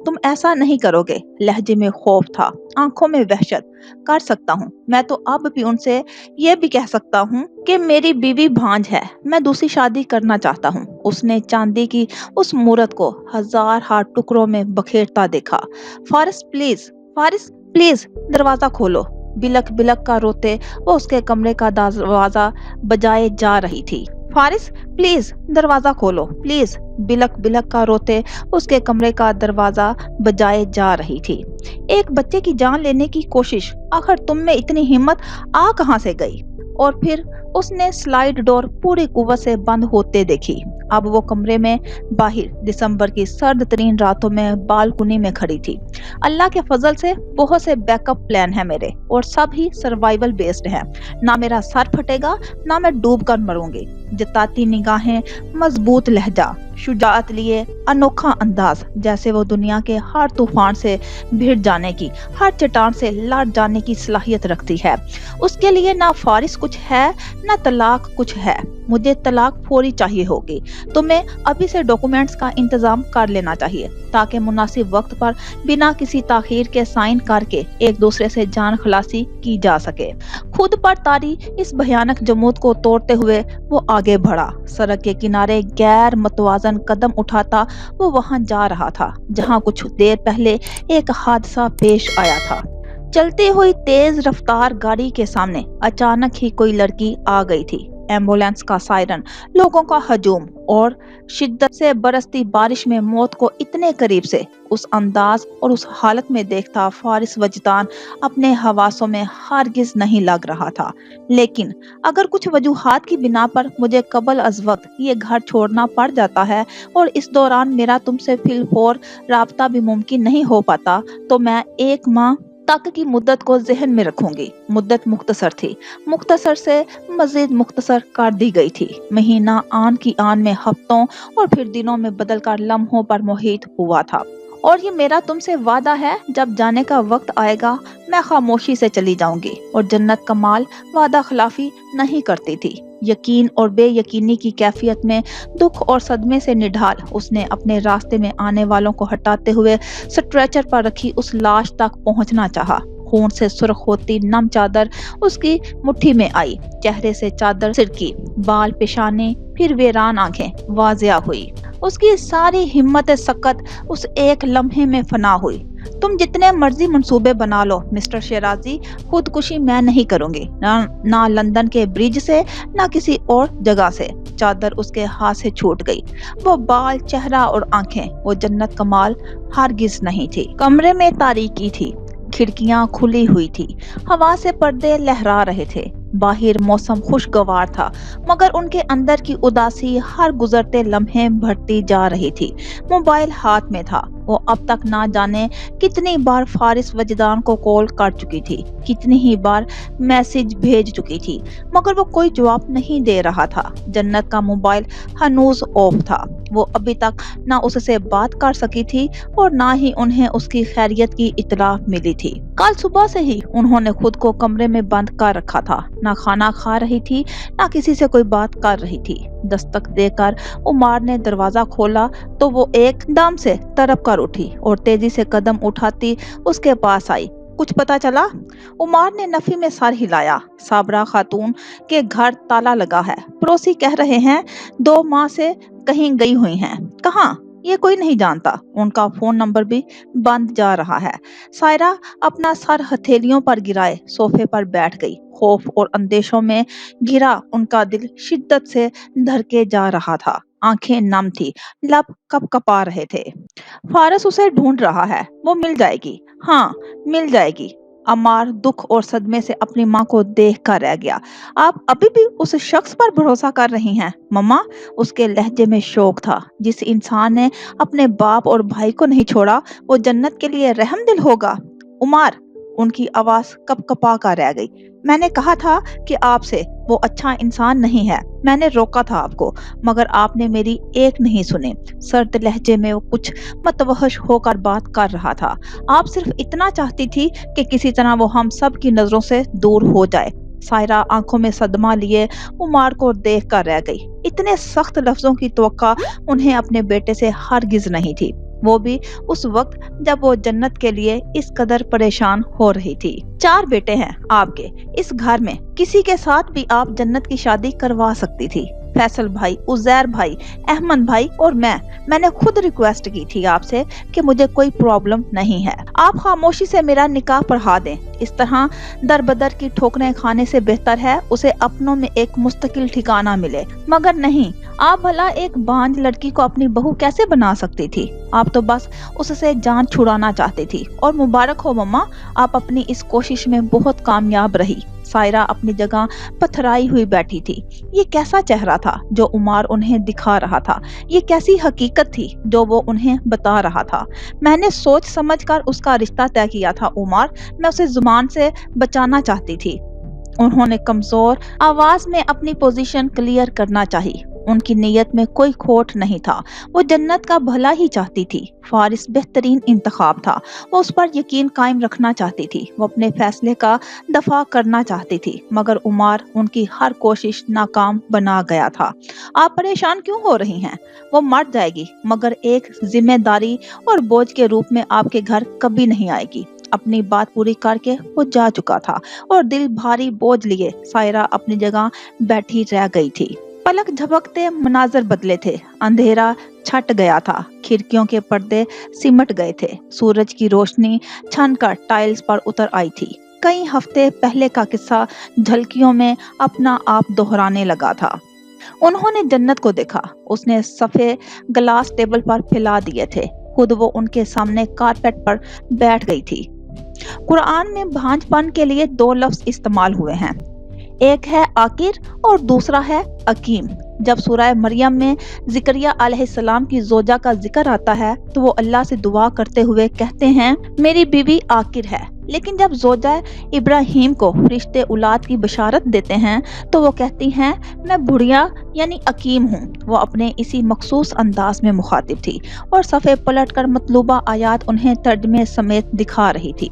A: तुम ऐसा नहीं करोगे। लहजे में खौफ था, आंखों में वहशत। कर सकता हूँ, मैं तो अब भी उनसे ये भी कह सकता हूँ कि मेरी बीवी भांज है, मैं दूसरी शादी करना चाहता हूँ। उसने चांदी की उस मूरत को हजार हाथ टुकड़ों में बखेरता देखा। फारिस प्लीज, फारिस प्लीज, दरवाजा खोलो। बिलक बिलक का रोते वो उसके कमरे का दरवाजा बजाए जा रही थी। फारिस प्लीज, दरवाजा खोलो प्लीज। बिलक बिलक का रोते उसके कमरे का दरवाजा बजाए जा रही थी। एक बच्चे की जान लेने की कोशिश, आखिर तुम में इतनी हिम्मत आ कहां से गई? और फिर उसने स्लाइड डोर पूरी कुव्वत से बंद होते देखी। अब वो कमरे में बाहर दिसंबर की सर्द तरीन रातों में बालकुनी में खड़ी थी। अल्लाह के फजल से बहुत से बैकअप प्लान है मेरे और सब ही सर्वाइवल बेस्ड हैं। ना मेरा सर फटेगा ना मैं डूब कर मरूंगी। जताती निगाहें, मजबूत लहजा, शुजाअत लिए अनोखा अंदाज, जैसे वो दुनिया के हर तूफान से भिड़ जाने की, हर चट्टान से लड़ जाने की सलाहियत रखती है। उसके लिए ना फारिस कुछ है ना तलाक कुछ है। मुझे तलाक फौरी चाहिए होगी। तुम्हें अभी से डॉक्यूमेंट्स का इंतजाम कर लेना चाहिए ताकि मुनासिब वक्त पर बिना किसी ताखीर के साइन करके एक दूसरे से जान खलासी की जा सके। खुद पर तारी इस भयानक जमूत को तोड़ते हुए वो आगे बढ़ा। सड़क के किनारे गैर मतवाजन कदम उठाता वो वहां जा रहा था जहां कुछ देर पहले एक हादसा पेश आया था। चलती हुई तेज रफ्तार गाड़ी के सामने अचानक ही कोई लड़की आ गई थी। एम्बुलेंस का सायरन, लोगों का हजूम और शिद्दत से बरसती बारिश में मौत को इतने करीब से उस अंदाज और उस हालत में देखता फारिस वजदान अपने हवासों में हरगिज नहीं लग रहा था। लेकिन अगर कुछ वजूहात की बिना पर मुझे कबल अज वक्त ये घर छोड़ना पड़ जाता है और इस दौरान मेरा तुमसे फिलफौर राब्ता भी मुमकिन नहीं हो पाता तो मैं 1 माह तक की मुद्दत को जहन में रखूंगी। मुद्दत मुख्तसर थी, मुख्तसर से मजीद मुख्तसर कर दी गई थी। महीना आन की आन में हफ्तों और फिर दिनों में बदलकर लम्हों पर मोहित हुआ था। और ये मेरा तुमसे वादा है, जब जाने का वक्त आएगा मैं खामोशी से चली जाऊंगी। और जन्नत कमाल वादा खिलाफी नहीं करती थी। यकीन और बेयकीनी की कैफियत में दुख और सदमे से निढाल उसने अपने रास्ते में आने वालों को हटाते हुए स्ट्रेचर पर रखी उस लाश तक पहुंचना चाहा। खून से सुर्ख होती नम चादर उसकी मुट्ठी में आई। चेहरे से चादर सिरकी, बाल पेशाने, फिर वीरान आंखें वाजिया हुई। उसकी सारी हिम्मत सकत उस एक लम्हे में फना हुई। तुम जितने मर्जी मंसूबे बना लो मिस्टर शेराजी, खुदकुशी मैं नहीं करूंगी, ना लंदन के ब्रिज से ना किसी और जगह से। चादर उसके हाथ से छूट गई। वो बाल, चेहरा और आंखें, वो जन्नत कमाल हरगिज नहीं थी। कमरे में तारीकी थी। खिड़कियां खुली हुई थी, हवा से पर्दे लहरा रहे थे। बाहर मौसम खुशगवार था, मगर उनके अंदर की उदासी हर गुजरते लम्हे बढ़ती जा रही थी। मोबाइल हाथ में था। वो अब तक ना जाने कितनी बार फारिस वजदान को कॉल कर चुकी थी, कितनी ही बार मैसेज भेज चुकी थी, मगर वो कोई जवाब नहीं दे रहा था। जन्नत का मोबाइल हनूज ऑफ था। वो अभी तक ना उससे बात कर सकी थी और ना ही उन्हें उसकी खैरियत की इत्तला मिली थी। कल सुबह से ही उन्होंने खुद को कमरे में बंद कर रखा था। ना खाना खा रही थी, ना किसी से कोई बात कर रही थी। दस्तक देकर उमार ने दरवाजा खोला तो वो एकदम से तड़प कर उठी और तेजी से कदम उठाती उसके पास आई। कुछ पता चला? उमार ने नफी में सर हिलाया। साबरा खातून के घर ताला लगा है। पड़ोसी कह रहे हैं 2 माह से कहीं गई हुई हैं। कहाँ? ये कोई नहीं जानता। उनका फोन नंबर भी बंद जा रहा है। सायरा अपना सर हथेलियों पर गिराए सोफे पर बैठ गई। खौफ और अंदेशों में घिरा उनका दिल शिद्दत से धड़के जा रहा था। आंखें नम थी, लब कपकपा रहे थे। फारस उसे ढूंढ रहा है, वो मिल जाएगी। हाँ, मिल जाएगी। अमार दुख और सदमे से अपनी माँ को देख कर रह गया। आप अभी भी उस शख्स पर भरोसा कर रही हैं मम्मा? उसके लहजे में शौक था। जिस इंसान ने अपने बाप और भाई को नहीं छोड़ा, वो जन्नत के लिए रहमदिल होगा। उमार, उनकी आवाज कपकपा कर रह गई। मैंने कहा था कि आपसे वो अच्छा इंसान नहीं है। मैंने रोका था आपको, मगर आपने मेरी एक नहीं सुनी। सर्द लहजे में वो कुछ मतवहश होकर बात कर रहा था। आप सिर्फ इतना चाहती थी कि किसी तरह वो हम सब की नजरों से दूर हो जाए। सायरा आंखों में सदमा लिए उमार को देख कर रह गई। इतने सख्त लफ्जों की तवक्का उन्हें अपने बेटे से हरगिज नहीं थी, वो भी उस वक्त जब वो जन्नत के लिए इस कदर परेशान हो रही थी। 4 बेटे हैं आपके। इस घर में किसी के साथ भी आप जन्नत की शादी करवा सकती थी। फैसल भाई, उजैर भाई, अहमद भाई और मैंने खुद रिक्वेस्ट की थी आपसे कि मुझे कोई प्रॉब्लम नहीं है, आप खामोशी से मेरा निकाह पढ़ा दें। इस तरह दर बदर की ठोकरें खाने से बेहतर है उसे अपनों में एक मुस्तकिल ठिकाना मिले। मगर नहीं, आप भला एक बांझ लड़की को अपनी बहू कैसे बना सकती थी? आप तो बस उससे जान छुड़ाना चाहती थी। और मुबारक हो मम्मा, आप अपनी इस कोशिश में बहुत कामयाब रही। सायरा अपनी जगह पथराई हुई बैठी थी। ये कैसा चेहरा था जो उमार उन्हें दिखा रहा था? ये कैसी हकीकत थी जो वो उन्हें बता रहा था? मैंने सोच समझकर उसका रिश्ता तय किया था उमार। मैं उसे जुबान से बचाना चाहती थी। उन्होंने कमजोर आवाज में अपनी पोजीशन क्लियर करना चाहिए। उनकी नीयत में कोई खोट नहीं था। वो जन्नत का भला ही चाहती थी। फारिस बेहतरीन इंतखाब था। वो उस पर यकीन कायम रखना चाहती थी। वो अपने फैसले का दफा करना चाहती थी, मगर उमार उनकी हर कोशिश नाकाम बना गया था। आप परेशान क्यों हो रही हैं? वो मर जाएगी, मगर एक जिम्मेदारी और बोझ के रूप में आपके घर कभी नहीं आएगी। अपनी बात पूरी करके वो जा चुका था और दिल भारी बोझ लिए सायरा अपनी जगह बैठी रह गई थी। पलक झपकते मनाजर बदले थे। अंधेरा छट गया था। खिड़कियों के पर्दे सिमट गए थे। सूरज की रोशनी छनकर टाइल्स पर उतर आई थी। कई हफ्ते पहले का किस्सा झलकियों में अपना आप दोहराने लगा था। उन्होंने जन्नत को देखा। उसने सफेद गिलास टेबल पर फैला दिए थे। खुद वो उनके सामने कारपेट पर बैठ गई थी। कुरान में भांजपन के लिए 2 लफ्ज इस्तेमाल हुए हैं, एक है आकिर और दूसरा है अकीम। जब सूरह मरियम में ज़िकरिया अलैहिस्सलाम की जोजा का जिक्र आता है तो वो अल्लाह से दुआ करते हुए कहते हैं मेरी बीवी आकिर है। लेकिन जब जोजा इब्राहिम को रिश्ते औलाद की बशारत देते हैं तो वो कहती हैं मैं बुढ़िया यानी अकीम हूँ। वो अपने इसी मखसूस अंदाज में मुखातिब थी और सफ़े पलट कर मतलूबा आयात उन्हें तर्जमे समेत दिखा रही थी।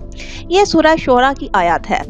A: ये सूरह शोरा की आयत है।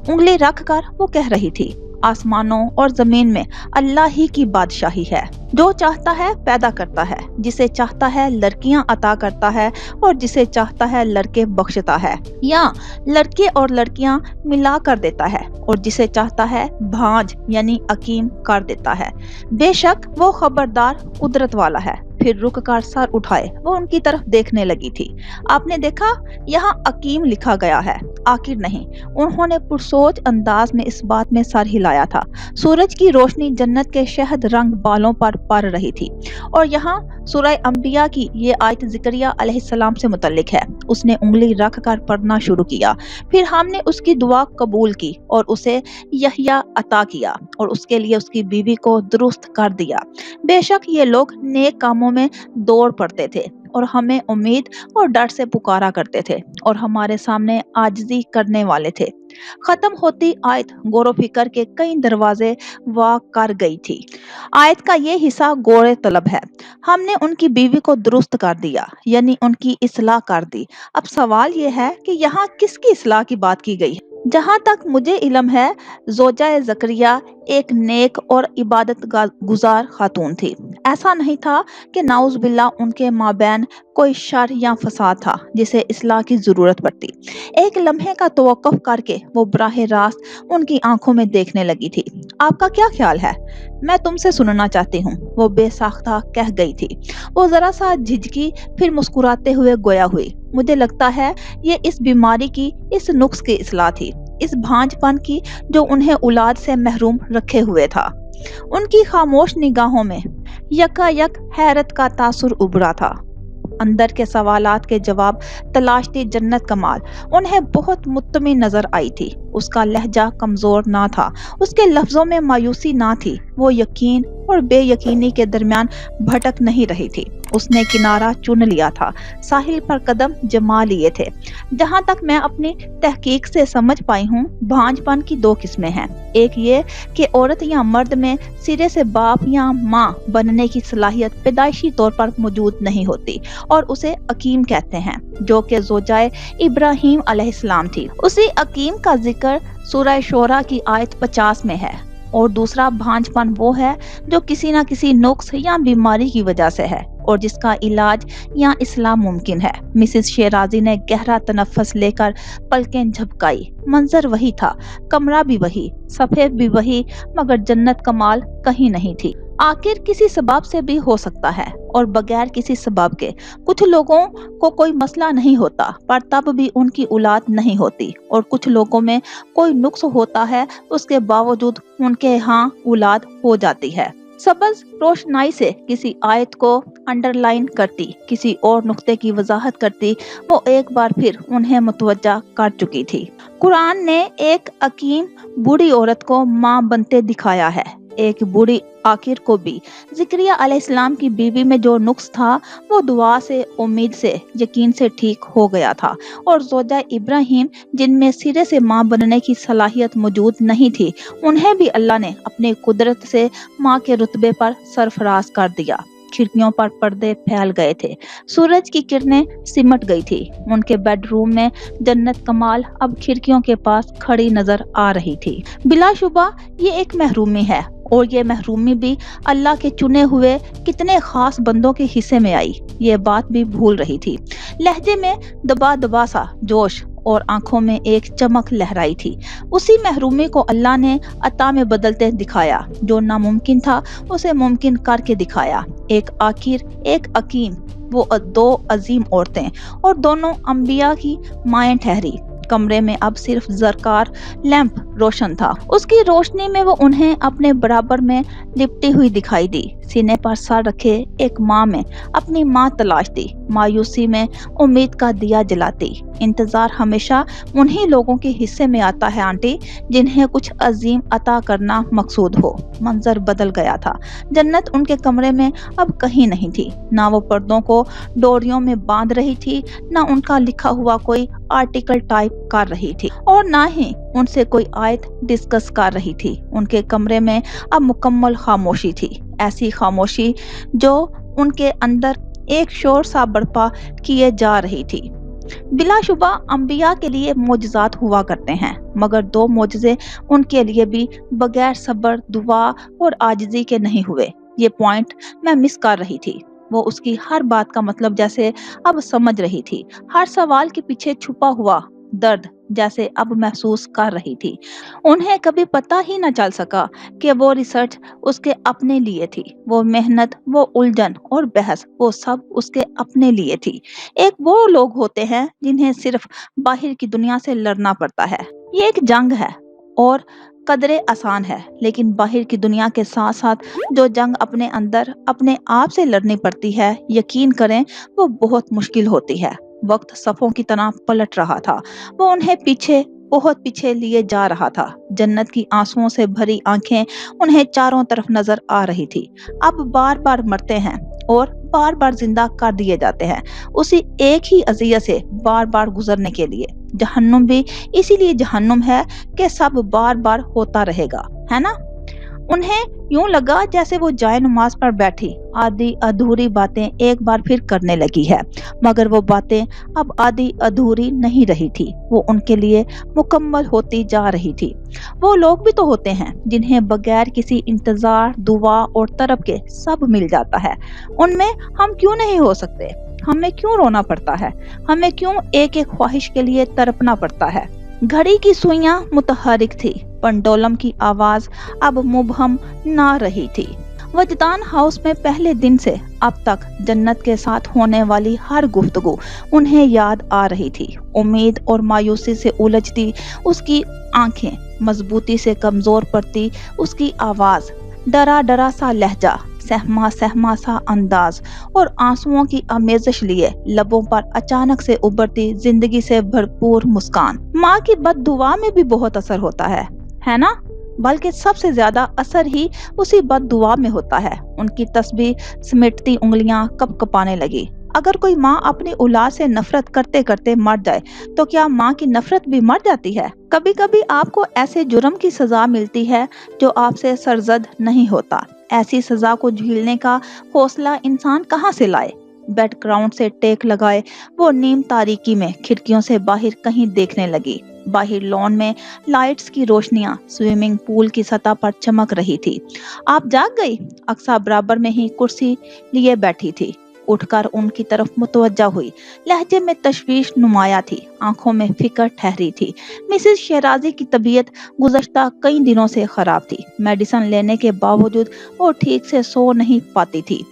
A: उंगली रख कर वो कह रही थी आसमानों और जमीन में अल्लाह ही की बादशाही है। जो चाहता है पैदा करता है, जिसे चाहता है लड़कियां अता करता है और जिसे चाहता है लड़के बख्शता है, या लड़के और लड़कियां मिला कर देता है और जिसे चाहता है भांज यानी अकीम कर देता है। बेशक वो खबरदार कुदरत वाला है। फिर रुक कर सर उठाए वो उनकी तरफ देखने लगी थी। आपने देखा यहाँ अकीम लिखा गया है। आखिर नहीं, उन्होंने पुरसोच अंदाज में इस बात में सर हिलाया था। सूरज की रोशनी जन्नत के शहद रंग बालों पर पड़ रही थी। और यहाँ सूरह अंबिया की ये आयत ज़करिया अलैहिस्सलाम से मुतल्लिक है। उसने उंगली रख कर पढ़ना शुरू किया। फिर हमने उसकी दुआ कबूल की और उसे यहया अता किया और उसके लिए उसकी बीवी को दुरुस्त कर दिया। बेशक ये लोग नेक कामों में दौड़ पड़ते थे और हमें उम्मीद और डर से पुकारा करते थे और हमारे सामने आजिज़ी करने वाले थे। खत्म होती आयत गौर फिक्र के कई दरवाजे वाह कर गई थी। आयत का ये हिस्सा गौर तलब है। हमने उनकी बीवी को दुरुस्त कर दिया, यानी उनकी इस्लाह कर दी। अब सवाल ये है कि यहाँ किसकी इस्लाह की बात की गई है? जहाँ तक मुझे इल्म है, ज़ौजा ज़करिया एक नेक और इबादत गुजार खातून थी। ऐसा नहीं था कि नाउज़ बिल्लाह उनके माबैन कोई शर या फसाद था जिसे इस्लाह की ज़रूरत पड़ती। एक लम्हे का तवक्कुफ करके वो बराह रास्त उनकी आंखों में देखने लगी थी। आपका क्या ख्याल है? मैं तुमसे सुनना चाहती हूँ, वो बेसाख्ता कह गई थी। वो जरा सा झिझकी, फिर मुस्कुराते हुए गोया हुई। मुझे लगता है ये इस बीमारी की, इस नुक्स की इस्लाह थी, इस भांजपन की जो उन्हें औलाद से महरूम रखे हुए था। उनकी खामोश निगाहों में यकायक हैरत का तासुर उभरा था। अंदर के सवालात के जवाब तलाशती जन्नत कमाल उन्हें बहुत मुत्तमिन नजर आई थी। उसका लहजा कमजोर ना था, उसके लफ्जों में मायूसी ना थी। वो यकीन और बेयकीनी के दरमियान भटक नहीं रही थी। उसने किनारा चुन लिया था, साहिल पर कदम जमा लिए थे। जहाँ तक मैं अपनी तहकीक से समझ पाई हूँ, भांजपन की दो किस्में हैं। एक ये कि औरत या मर्द में सिरे से बाप या माँ बनने की सलाहियत पैदाइशी तौर पर मौजूद नहीं होती और उसे अकीम कहते हैं, जो कि ज़ौजाए इब्राहीम अलैहिस्सलाम थी। उसी अकीम का जिक्र सूरह शोरा की आयत 50 में है। और दूसरा भांजपन वो है जो किसी न किसी नुक्स या बीमारी की वजह से है और जिसका इलाज या इस्लाह मुमकिन है। मिसेस शेराजी ने गहरा तनफ्फस लेकर पलकें झपकाई। मंजर वही था, कमरा भी वही, सफेद भी वही, मगर जन्नत कमाल कहीं नहीं थी। आखिर किसी सबब से भी हो सकता है और बगैर किसी सबब के। कुछ लोगों को कोई मसला नहीं होता पर तब भी उनकी औलाद नहीं होती, और कुछ लोगों में कोई नुक्स होता है, उसके बावजूद उनके यहाँ औलाद हो जाती है। सबज रोशनाई से किसी आयत को अंडरलाइन करती, किसी और नुक्ते की वजाहत करती, वो एक बार फिर उन्हें मुतवज्जा कर चुकी थी। कुरान ने एक अकीम बूढ़ी औरत को माँ बनते दिखाया है, एक बूढ़ी आखिर को भी। ज़करिया अलैहिस्सलाम की बीवी में जो नुक्स था वो दुआ से, उम्मीद से, यकीन से ठीक हो गया था। और ज़ौजा इब्राहीम जिनमें सिरे से माँ बनने की सलाहियत मौजूद नहीं थी, उन्हें भी अल्लाह ने अपनी कुदरत से माँ के रुतबे पर सरफराज कर दिया। खिड़कियों पर पर्दे फैल गए थे, सूरज की किरणें सिमट गई थी। उनके बेडरूम में जन्नत कमाल अब खिड़कियों के पास खड़ी नजर आ रही थी। बिलाशुबा ये एक महरूमी है, और ये महरूमी भी अल्लाह के चुने हुए कितने खास बंदों के हिस्से में आई, ये बात भी भूल रही थी। लहजे में दबा दबा सा जोश और आंखों में एक चमक लहराई थी। उसी महरूमी को अल्लाह ने अता में बदलते दिखाया, जो नामुमकिन था उसे मुमकिन करके दिखाया। एक आखिर, एक अकीम, वो दो अजीम औरतें, और दोनों अंबिया की माएँ ठहरी। कमरे में अब सिर्फ ज़रकार लैंप रोशन था। उसकी रोशनी में वो उन्हें अपने बराबर में लिपटी हुई दिखाई दी। सीने पर सर रखे एक माँ में अपनी माँ तलाशती, मायूसी में उम्मीद का दिया जलाती। इंतजार हमेशा उन्हीं लोगों के हिस्से में आता है आंटी, जिन्हें कुछ अजीम अता करना मकसूद हो। मंजर बदल गया था। जन्नत उनके कमरे में अब कहीं नहीं थी। ना वो पर्दों को डोरियों में बांध रही थी, ना उनका लिखा हुआ कोई आर्टिकल टाइप कर रही थी, और ना ही उनसे कोई आयत डिस्कस कर रही थी। उनके कमरे में अब मुकम्मल खामोशी थी, ऐसी खामोशी जो उनके अंदर एक शोर सा बर्पा किए जा रही थी। बिलाशुबा अंबिया के लिए मोजज़ात हुआ करते हैं, मगर दो मोजज़े उनके लिए भी बगैर सब्र, दुआ और आजिज़ी के नहीं हुए। ये पॉइंट मैं मिस कर रही थी। वो उसकी हर बात का मतलब जैसे अब समझ रही थी। हर सवाल के पीछे छुपा हुआ दर्द जैसे अब महसूस कर रही थी। उन्हें कभी पता ही न चल सका कि वो रिसर्च उसके अपने लिए थी, वो मेहनत, वो उलझन और बहस, वो सब उसके अपने लिए थी। एक वो लोग होते हैं जिन्हें सिर्फ बाहर की दुनिया से लड़ना पड़ता है। ये एक जंग है और कदरे आसान है, लेकिन बाहर की दुनिया के साथ साथ जो जंग अपने अंदर अपने आप से लड़नी पड़ती है, यकीन करें, वो बहुत मुश्किल होती है। वक्त सफ़ों की तरह पलट रहा था। वो उन्हें पीछे, बहुत पीछे लिए जा रहा था। जन्नत की आंसुओं से भरी आंखें उन्हें चारों तरफ नजर आ रही थी। अब बार बार मरते हैं और बार बार जिंदा कर दिए जाते हैं, उसी एक ही अज़ियत से बार बार गुजरने के लिए। जहन्नुम भी इसीलिए जहन्नुम है कि सब बार बार होता रहेगा, है ना? उन्हें यूं लगा जैसे वो जाए नमाज पर बैठी आधी अधूरी बातें एक बार फिर करने लगी है, मगर वो बातें अब आधी अधूरी नहीं रही थी, वो उनके लिए मुकम्मल होती जा रही थी। वो लोग भी तो होते हैं जिन्हें बगैर किसी इंतजार, दुआ और तरफ के सब मिल जाता है। उनमें हम क्यों नहीं हो सकते? हमें क्यों रोना पड़ता है? हमें क्यों एक एक ख्वाहिश के लिए तड़पना पड़ता है? घड़ी की सुइयां मुतहरिक थी, पंडोलम की आवाज अब मुबहम ना रही थी। वजदान हाउस में पहले दिन से अब तक जन्नत के साथ होने वाली हर गुफ्तगू उन्हें याद आ रही थी। उम्मीद और मायूसी से उलझती उसकी आंखें, मजबूती से कमजोर पड़ती उसकी आवाज, डरा डरा सा लहजा, सहमा सहमा सा अंदाज और आंसुओं की आमेजश लिए लबों पर अचानक से उभरती जिंदगी से भरपूर मुस्कान। माँ की बद्दुआ में भी बहुत असर होता है ना? बल्कि सबसे ज्यादा असर ही उसी बद्दुआ में होता है। उनकी तस्बीह समेटती उंगलियां कपकपाने लगी। अगर कोई माँ अपनी औलाद से नफरत करते करते मर जाए तो क्या माँ की नफरत भी मर जाती है? कभी कभी आपको ऐसे जुर्म की सजा मिलती है जो आपसे सरजद नहीं होता। ऐसी सजा को झेलने का हौसला इंसान कहाँ से लाए? बैकग्राउंड से टेक लगाए वो नीम तारीकी में खिड़कियों से बाहर कहीं देखने लगी। बाहर लॉन में लाइट्स की रोशनियां स्विमिंग पूल की सतह पर चमक रही थी। आप जाग गई? अक्सा बराबर में ही कुर्सी लिए बैठी थी, उठकर उनकी तरफ मुतवज्जा हुई। लहजे में तशवीश नुमाया थी, आंखों में फिक्र ठहरी थी। मिसेस शेराजी की तबीयत गुज़श्ता कई दिनों से खराब थी। मेडिसिन लेने के बावजूद वो ठीक से सो नहीं पाती थी।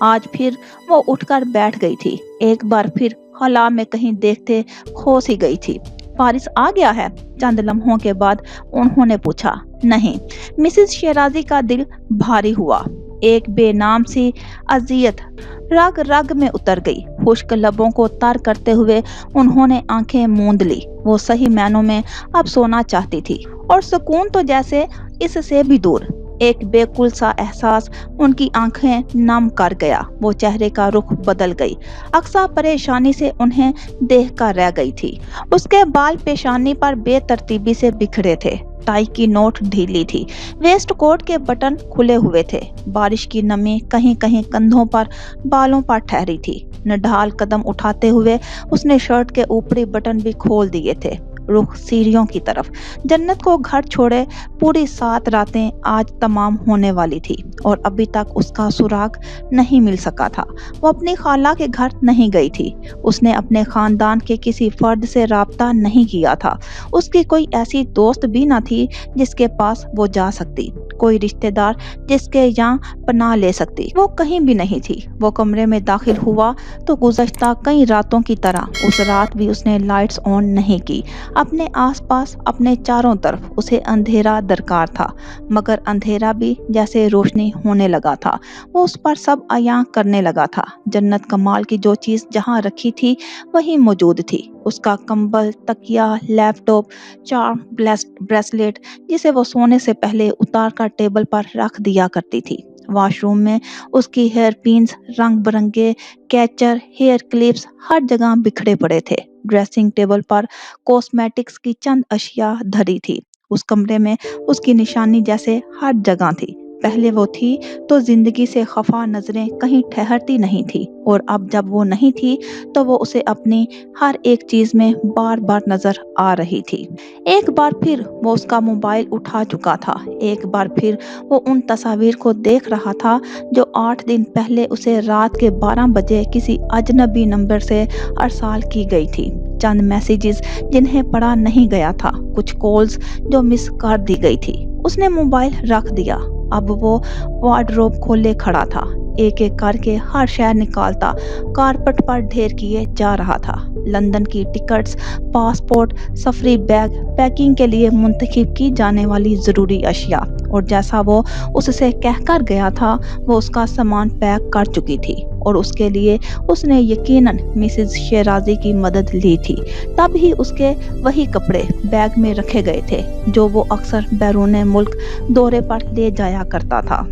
A: आज फिर वो उठकर बैठ गई थी। एक बार फिर खला में कहीं देखते खो सी गई थी। फारिस आ गया है? चंद लम्हों के बाद उन्होंने पूछा। नहीं। मिसेस शेराजी का दिल भारी हुआ। एक बेनाम सी अजियत रग रग में उतर गई। खुश्क लबों को तर करते हुए उन्होंने आंखें मूंद ली। वो सही मायनों में अब सोना चाहती थी, और सुकून तो जैसे इससे भी दूर। एक बेकुल सा एहसास उनकी आंखें नम कर गया। वो चेहरे का रुख बदल गई। अक्सा परेशानी से उन्हें देख कर रह गई थी। उसके बाल पेशानी पर बेतरतीबी से बिखरे थे। टाई की नोट ढीली थी। वेस्ट कोट के बटन खुले हुए थे। बारिश की नमी कहीं कहीं कंधों पर, बालों पर ठहरी थी। निढाल कदम उठाते हुए उसने शर्ट के ऊपरी बटन भी खोल दिए थे। रुख सीढ़ियों की तरफ। जन्नत को घर छोड़े पूरी 7 रातें आज तमाम होने वाली थी और अभी तक उसका सुराग नहीं मिल सका था। वो अपनी खाला के घर नहीं गई थी। उसने अपने खानदान के किसी फर्द से राब्ता नहीं किया था। उसकी कोई ऐसी दोस्त भी न थी जिसके पास वो जा सकती, कोई रिश्तेदार जिसके यहाँ पनाह ले सकती। वो कहीं भी नहीं थी। वो कमरे में दाखिल हुआ तो गुज़श्ता कई रातों की तरह उस रात भी उसने लाइट्स ऑन नहीं की। अपने आसपास, अपने चारों तरफ उसे अंधेरा दरकार था, मगर अंधेरा भी जैसे रोशनी होने लगा था। वो उस पर सब अयां करने लगा था। जन्नत कमाल की जो चीज़ जहाँ रखी थी वही मौजूद थी। उसका कंबल, तकिया, लैपटॉप, चार्म ब्रेसलेट जिसे वो सोने से पहले उतार कर टेबल पर रख दिया करती थी। वॉशरूम में उसकी हेयर पिन्स, रंग बिरंगे कैचर, हेयर क्लिप्स हर जगह बिखरे पड़े थे। ड्रेसिंग टेबल पर कॉस्मेटिक्स की चंद अशिया धरी थी। उस कमरे में उसकी निशानी जैसे हर जगह थी। पहले वो थी तो जिंदगी से खफा नजरें कहीं ठहरती नहीं थी, और अब जब वो नहीं थी तो वो उसे अपनी हर एक चीज में बार बार नजर आ रही थी। एक बार फिर वो उसका मोबाइल उठा चुका था, एक बार फिर वो उन तस्वीर को देख रहा था जो 8 दिन पहले उसे रात के 12 बजे किसी अजनबी नंबर से अरसाल की गई थी। चंद मैसेजेस जिन्हें पढ़ा नहीं गया था, कुछ कॉल्स जो मिस कर दी गई थी। उसने मोबाइल रख दिया। अब वो वार्डरोब खोले खड़ा था, एक एक करके हर शय निकालता कारपेट पर ढेर किए जा रहा था। लंदन की टिकट्स, पासपोर्ट, सफरी बैग, पैकिंग के लिए मुंतखब की जाने वाली जरूरी अशिया, और जैसा वो उससे कहकर गया था वो उसका सामान पैक कर चुकी थी, और उसके लिए उसने यकीनन मिसेस शेराजी की मदद ली थी। तब ही उसके वही कपड़े बैग में रखे गए थे जो वो अक्सर बैरून मुल्क दौरे पर ले जाया करता था।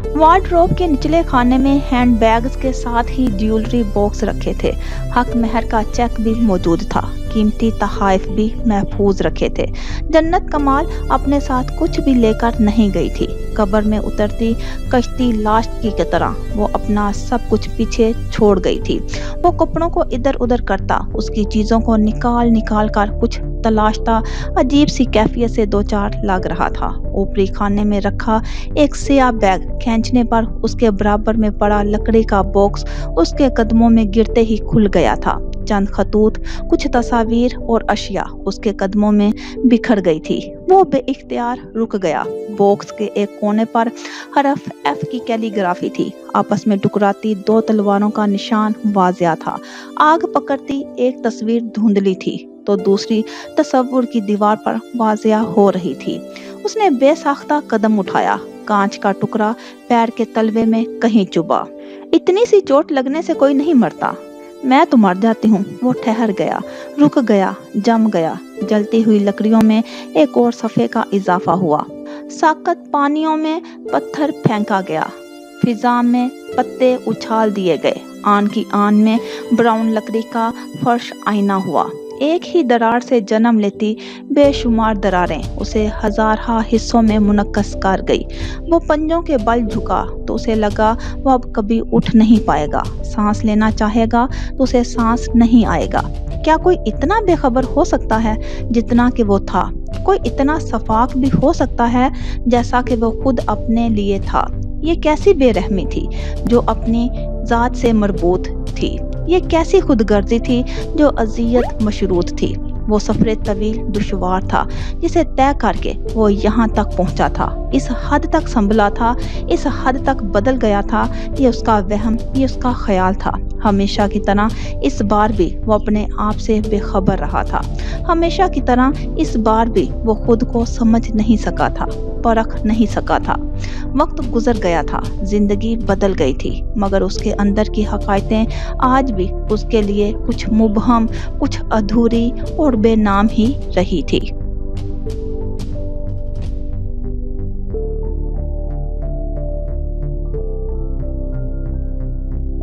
A: वार्डरोब के निचले खाने में हैंड बैग्स के साथ ही ज्वेलरी बॉक्स रखे थे। हक महर का चेक भी मौजूद था, कीमती तहाइफ भी महफूज रखे थे। जन्नत कमाल अपने साथ कुछ भी लेकर नहीं गई थी। कब्र में उतरती कश्ती लास्ट की तरह वो अपना सब कुछ पीछे छोड़ गई थी। वो कपड़ों को इधर उधर करता, उसकी चीजों को निकाल निकाल कर कुछ तलाशता अजीब सी कैफियत से दो चार लग रहा था। ऊपरी खाने में रखा एक सियाह बैग खींचने पर उसके बराबर में पड़ा लकड़ी का बॉक्स उसके कदमों में गिरते ही खुल गया था। चंद खतूत, कुछ तस्वीर और अशिया उसके कदमों में बिखर गई थी। वो बेइख्तियार रुक गया। बॉक्स के एक कोने पर हरफ एफ की कैलीग्राफी थी। आपस में टकराती दो तलवारों का निशान वाजिया था। आग पकड़ती एक तस्वीर धुंधली थी तो दूसरी तस्वुर की दीवार पर वाजिया हो रही थी। उसने बेसाख्ता कदम उठाया। कांच का टुकड़ा पैर के तलवे में कहीं चुभा। इतनी सी चोट लगने से कोई नहीं मरता, मैं तो मर जाती हूँ। वो ठहर गया, रुक गया, जम गया। जलती हुई लकड़ियों में एक और सफ़े का इजाफा हुआ। साकत पानियों में पत्थर फेंका गया, फिजा में पत्ते उछाल दिए गए। आन की आन में ब्राउन लकड़ी का फर्श आईना हुआ। एक ही दरार से जन्म लेती बेशुमार दरारें उसे हजारहा हिस्सों में मुनक्कस कर गई। वो पंजों के बल झुका तो उसे लगा वो अब कभी उठ नहीं पाएगा। सांस लेना चाहेगा तो उसे सांस नहीं आएगा। क्या कोई इतना बेखबर हो सकता है जितना कि वो था? कोई इतना सफाक भी हो सकता है जैसा कि वो खुद अपने लिए था? ये कैसी बेरहमी थी जो अपनी जात से मरबूत थी? ये कैसी खुदगर्जी थी जो अजियत मशरूत थी? वो सफरे तवील दुश्वार था जिसे तय करके वो यहाँ तक पहुँचा था। इस हद तक संभला था, इस हद तक बदल गया था। ये उसका वहम, ये उसका ख्याल था। हमेशा की तरह इस बार भी वो अपने आप से बेखबर रहा था। हमेशा की तरह इस बार भी वो खुद को समझ नहीं सका था, परख नहीं सका था। वक्त गुजर गया था, जिंदगी बदल गई थी, मगर उसके अंदर की हकायतें आज भी उसके लिए कुछ मुबहम, कुछ अधूरी और बेनाम ही रही थी।